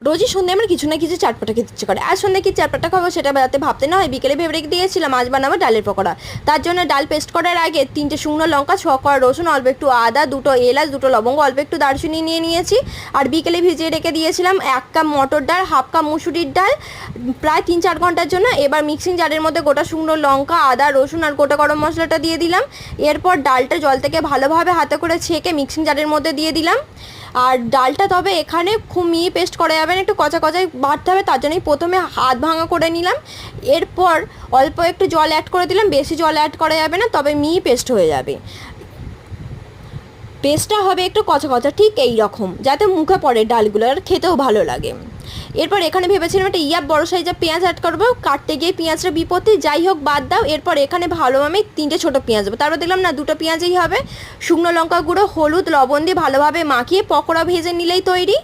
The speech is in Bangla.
রোজই সন্ধ্যে আমার কিছু না কিছু চাটপাটা খেতে ইচ্ছে করে। আজ সন্ধ্যে কি চাটপাটা খাবো সেটা রাতে ভাবতে না হয় বিকেলে ভেবে রেখে দিয়েছিলাম আজ বানাবো ডালের পকোড়া। তার জন্য ডাল পেস্ট করার আগে 3টে শুকনো লঙ্কা, 6 কোয়া রসুন, অল্প একটু আদা, 2টো এলাচ, 2টো লবঙ্গ, অল্প একটু দারচিনি নিয়ে নিয়েছি। আর বিকেলে ভিজিয়ে রেখে দিয়েছিলাম 1 কাপ মটর ডাল, হাফ কাপ মুসুরির ডাল প্রায় 3-4 ঘন্টার জন্য। এবার মিক্সিং জারের মধ্যে গোটা শুকনো লঙ্কা, আদা, রসুন আর গোটা গরম মশলাটা দিয়ে দিলাম। এরপর ডালটা জল থেকে ভালোভাবে হাতে করে ছেঁকে মিক্সিং জারের মধ্যে দিয়ে দিলাম। আর ডালটা তবে এখানে খুব মিহি পেস্ট করা যাবে না, একটু কচা কচাই বাটতে হবে, তার জন্যই প্রথমে হাত ভাঙা করে নিলাম। এরপর অল্প একটু জল অ্যাড করে দিলাম, বেশি জল অ্যাড করা যাবে না, তবে মিহি পেস্ট হয়ে যাবে। পেস্টটা হবে একটু কচা কচা, ঠিক এই রকম, যাতে মুখে পড়ে ডালগুলো আর খেতেও ভালো লাগে। এরপর এখানে ভেবেছিলাম একটা বড় সাইজের পেঁয়াজ অ্যাড করবো, কাটতে গিয়ে পেঁয়াজটা বিপত্তি, যাই হোক বাদ দাও। এরপর এখানে ভালোভাবে 3টে ছোটো পেঁয়াজ দেবো, তারপর দেখলাম না 2টো পেঁয়াজই হবে। শুকনো লঙ্কা গুঁড়ো, হলুদ, লবণ দিয়ে ভালোভাবে মাখিয়ে পকোড়া ভেজে নিলেই তৈরি।